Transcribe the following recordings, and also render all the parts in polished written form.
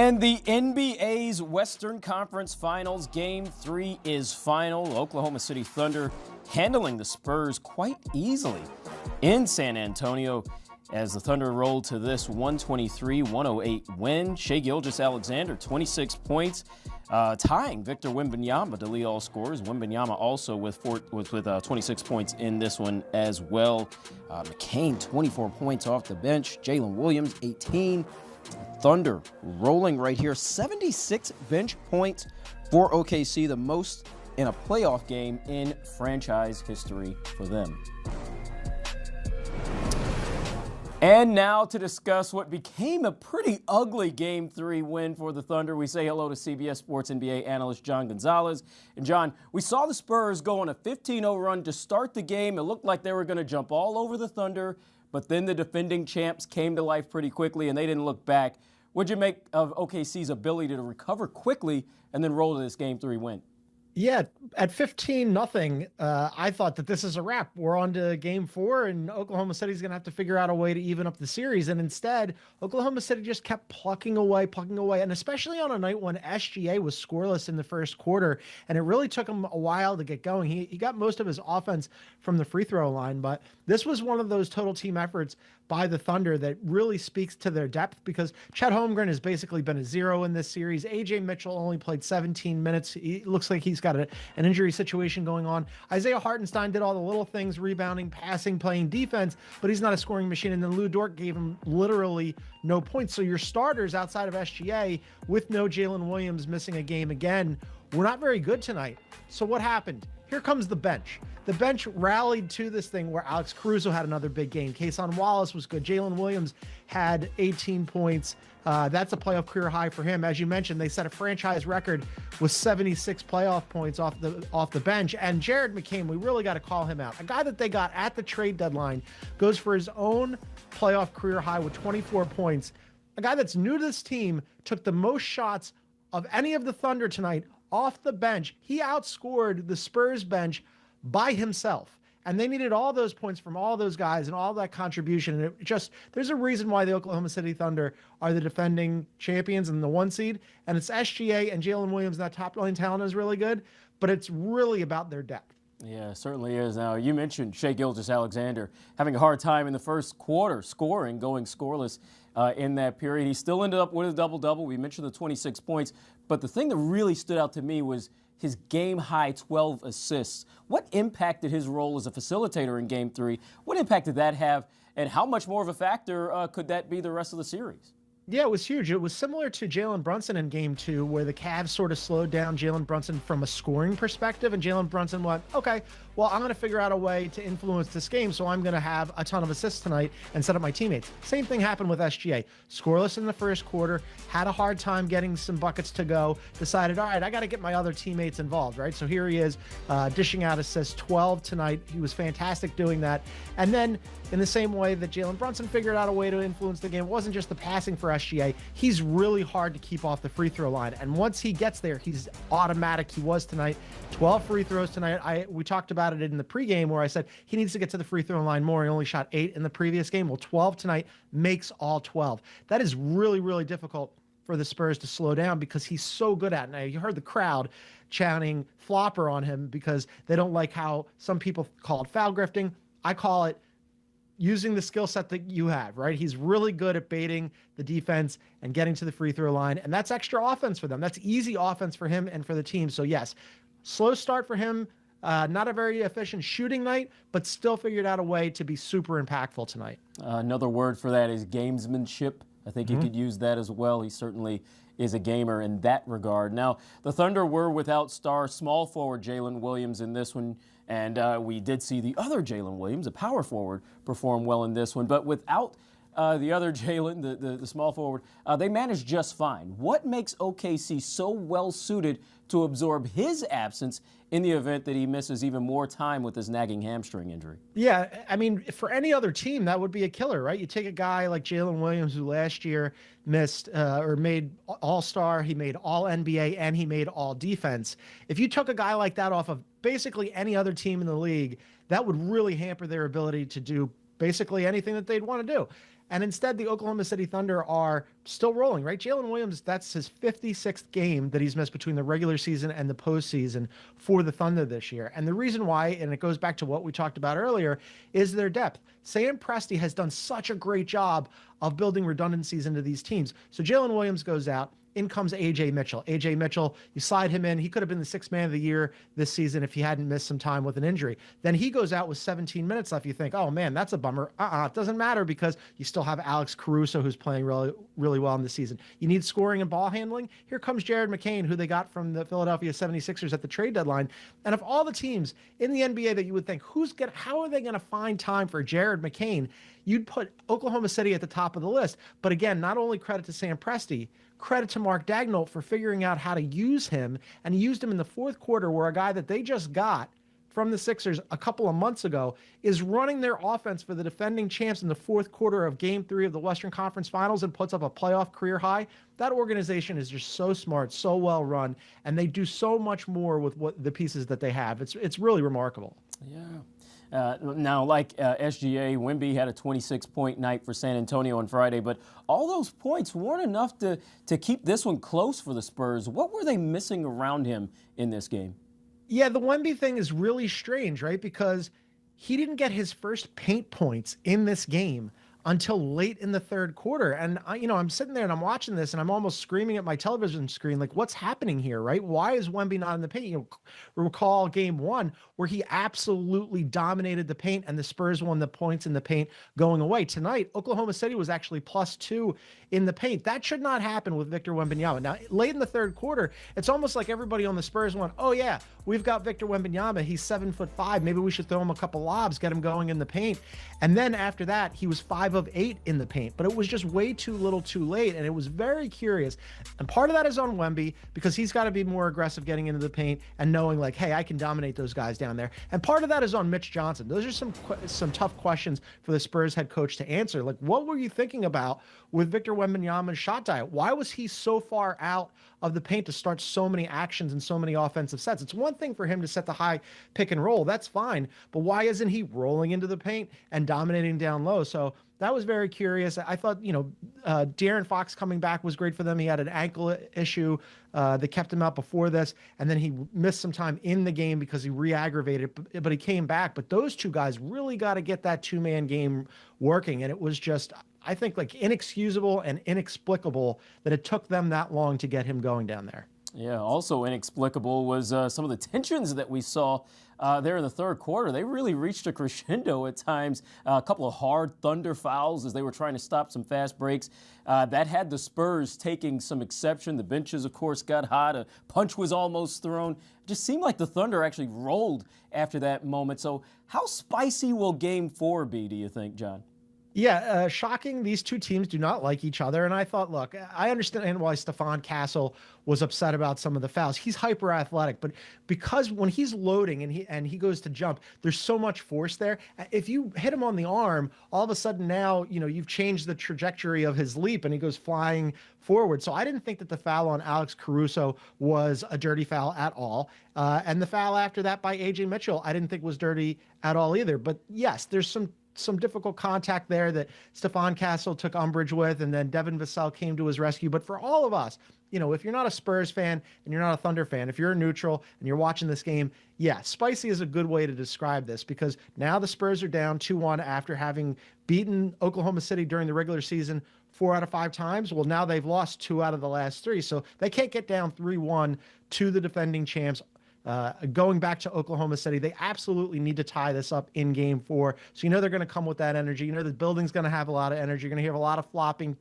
And the NBA's Western Conference Finals Game 3 is final. Oklahoma City Thunder handling the Spurs quite easily in San Antonio as the Thunder rolled to this 123-108 win. Shai Gilgeous-Alexander, 26 points, tying Victor Wembanyama to lead all scorers. Wembanyama also with 26 points in this one as well. McCain, 24 points off the bench. Jalen Williams, 18. Thunder rolling right here. 76 bench points for OKC, the most in a playoff game in franchise history for them. And now to discuss what became a pretty ugly Game 3 win for the Thunder, we say hello to CBS Sports NBA analyst John Gonzalez. And John, we saw the Spurs go on a 15-0 run to start the game. It looked like they were going to jump all over the Thunder, but then the defending champs came to life pretty quickly, and they didn't look back. What'd you make of OKC's ability to recover quickly and then roll to this Game 3 win? Yeah, at 15-0, I thought that this is a wrap. We're on to Game 4, and Oklahoma City's going to have to figure out a way to even up the series. And instead, Oklahoma City just kept plucking away. And especially on a night when SGA was scoreless in the first quarter, and it really took him a while to get going. He got most of his offense from the free throw line, but this was one of those total team efforts by the Thunder that really speaks to their depth, because Chet Holmgren has basically been a zero in this series. AJ Mitchell only played 17 minutes. It looks like he's got an injury situation going on. Isaiah Hartenstein did all the little things, rebounding, passing, playing defense, but he's not a scoring machine. And then Lou Dort gave him literally no points. So your starters outside of SGA, with no Jalen Williams missing a game again, were not very good tonight. So what happened? Here comes the bench. The bench rallied to this thing where Alex Caruso had another big game. Kason Wallace was good. Jalen Williams had 18 points. That's a playoff career high for him. As you mentioned, they set a franchise record with 76 playoff points off the bench. And Jared McCain, we really got to call him out. A guy that they got at the trade deadline goes for his own playoff career high with 24 points. A guy that's new to this team, took the most shots of any of the Thunder tonight off the bench. He outscored the Spurs bench by himself. And they needed all those points from all those guys and all that contribution. And it just, there's a reason why the Oklahoma City Thunder are the defending champions and the 1 seed. And it's SGA and Jalen Williams. That top line talent is really good, but it's really about their depth. Yeah, it certainly is. Now, you mentioned Shai Gilgeous-Alexander having a hard time in the first quarter, going scoreless in that period. He still ended up with a double-double. We mentioned the 26 points. But the thing that really stood out to me was his game-high 12 assists. What impacted his role as a facilitator in Game 3? What impact did that have, and how much more of a factor could that be the rest of the series? Yeah, it was huge. It was similar to Jalen Brunson in Game 2, where the Cavs sort of slowed down Jalen Brunson from a scoring perspective, and Jalen Brunson went, okay, well, I'm going to figure out a way to influence this game, so I'm going to have a ton of assists tonight and set up my teammates. Same thing happened with SGA. Scoreless in the first quarter, had a hard time getting some buckets to go, decided, all right, I got to get my other teammates involved, right? So here he is, dishing out assists, 12 tonight. He was fantastic doing that. And then in the same way that Jalen Brunson figured out a way to influence the game, it wasn't just the passing for SGA. He's really hard to keep off the free throw line. And once he gets there, he's automatic. He was tonight. 12 free throws tonight. We talked about it in the pregame where I said he needs to get to the free throw line more. He only shot 8 in the previous game. Well, 12 tonight makes all 12. That is really, really difficult for the Spurs to slow down because he's so good at it. Now, you heard the crowd chanting flopper on him because they don't like how some people call it foul grifting. I call it using the skill set that you have, right? He's really good at baiting the defense and getting to the free throw line, and that's extra offense for them. That's easy offense for him and for the team. So yes, slow start for him, not a very efficient shooting night, but still figured out a way to be super impactful tonight. Another word for that is gamesmanship. I think you could use that as well. He certainly is a gamer in that regard. Now, the Thunder were without star small forward Jalen Williams in this one, and we did see the other Jalen Williams, a power forward, perform well in this one. But without the other Jalen, the small forward, they managed just fine. What makes OKC so well-suited to absorb his absence in the event that he misses even more time with his nagging hamstring injury? Yeah, I mean, for any other team, that would be a killer, right? You take a guy like Jalen Williams, who last year missed or made All-Star, he made All-NBA, and he made All-Defense. If you took a guy like that off of basically any other team in the league, that would really hamper their ability to do basically anything that they'd want to do. And instead, the Oklahoma City Thunder are still rolling, right? Jalen Williams, that's his 56th game that he's missed between the regular season and the postseason for the Thunder this year. And the reason why, and it goes back to what we talked about earlier, is their depth. Sam Presti has done such a great job of building redundancies into these teams. So Jalen Williams goes out. In comes A.J. Mitchell. A.J. Mitchell, you slide him in. He could have been the sixth man of the year this season if he hadn't missed some time with an injury. Then he goes out with 17 minutes left. You think, oh, man, that's a bummer. It doesn't matter because you still have Alex Caruso, who's playing really, really well in the season. You need scoring and ball handling. Here comes Jared McCain, who they got from the Philadelphia 76ers at the trade deadline. And of all the teams in the NBA that you would think, how are they going to find time for Jared McCain? You'd put Oklahoma City at the top of the list. But again, not only credit to Sam Presti, credit to Mark Daigneault for figuring out how to use him, and he used him in the fourth quarter where a guy that they just got from the Sixers a couple of months ago is running their offense for the defending champs in the fourth quarter of Game 3 of the Western Conference Finals and puts up a playoff career high. That organization is just so smart, so well run, and they do so much more with what the pieces that they have. It's really remarkable. Yeah. Now, like SGA, Wemby had a 26-point night for San Antonio on Friday, but all those points weren't enough to keep this one close for the Spurs. What were they missing around him in this game? Yeah, the Wemby thing is really strange, right? Because he didn't get his first paint points in this game until late in the third quarter. And I'm sitting there and I'm watching this and I'm almost screaming at my television screen, like, what's happening here, right? Why is Wemby not in the paint? Recall game 1 where he absolutely dominated the paint and the Spurs won the points in the paint going away. Tonight, Oklahoma City was actually +2 in the paint. That should not happen with Victor Wembanyama. Now, late in the third quarter, it's almost like everybody on the Spurs went, oh yeah, we've got Victor Wembanyama. He's 7'5". Maybe we should throw him a couple lobs, get him going in the paint. And then after that, he was 5 of 8 in the paint, but it was just way too little too late. And it was very curious. And part of that is on Wemby because he's got to be more aggressive getting into the paint and knowing like, hey, I can dominate those guys down there. And part of that is on Mitch Johnson. Those are some tough questions for the Spurs head coach to answer. Like, what were you thinking about with Victor Wembanyama's shot diet? Why was he so far out of the paint to start so many actions and so many offensive sets? It's one thing for him to set the high pick and roll. That's fine. But why isn't he rolling into the paint and dominating down low? So that was very curious. I thought, De'Aaron Fox coming back was great for them. He had an ankle issue that kept him out before this, and then he missed some time in the game because he re-aggravated, but he came back. But those two guys really got to get that two-man game working, and it was just, I think, like inexcusable and inexplicable that it took them that long to get him going down there. Yeah, also inexplicable was some of the tensions that we saw there in the third quarter. They really reached a crescendo at times. A couple of hard Thunder fouls as they were trying to stop some fast breaks. That had the Spurs taking some exception. The benches, of course, got hot. A punch was almost thrown. It just seemed like the Thunder actually rolled after that moment. So how spicy will Game 4 be, do you think, John? Yeah, shocking. These two teams do not like each other. And I thought, look, I understand why Stephon Castle was upset about some of the fouls. He's hyper athletic, but because when he's loading and he goes to jump, there's so much force there. If you hit him on the arm, all of a sudden now, you've changed the trajectory of his leap and he goes flying forward. So I didn't think that the foul on Alex Caruso was a dirty foul at all. And the foul after that by A.J. Mitchell, I didn't think was dirty at all either. But yes, there's some difficult contact there that Stephon Castle took umbrage with, and then Devin Vassell came to his rescue. But for all of us, if you're not a Spurs fan and you're not a Thunder fan, if you're a neutral and you're watching this game, yeah, spicy is a good way to describe this because now the Spurs are down 2-1 after having beaten Oklahoma City during the regular season 4 out of 5 times. Well, now they've lost 2 out of the last 3, so they can't get down 3-1 to the defending champs. Going back to Oklahoma City, they absolutely need to tie this up in Game 4. So they're going to come with that energy. The building's going to have a lot of energy. You're going to hear a lot of flopping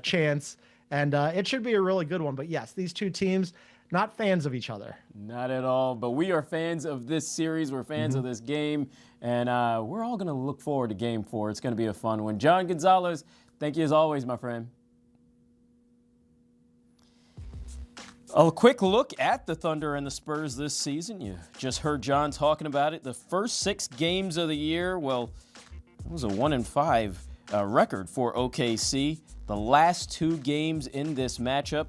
chants, and it should be a really good one. But yes, these two teams, not fans of each other. Not at all. But we are fans of this series. We're fans of this game, and we're all going to look forward to Game 4. It's going to be a fun one. John Gonzalez, thank you as always, my friend. A quick look at the Thunder and the Spurs this season. You just heard John talking about it. The first 6 games of the year, well, it was a 1-5 record for OKC. The last 2 games in this matchup,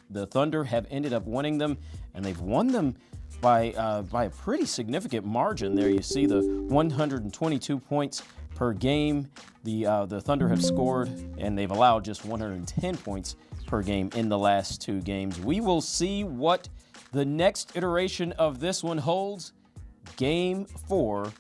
the Thunder have ended up winning them, and they've won them by a pretty significant margin. There you see the 122 points per game. The Thunder have scored, and they've allowed just 110 points per game in the last 2 games. We will see what the next iteration of this one holds. Game 4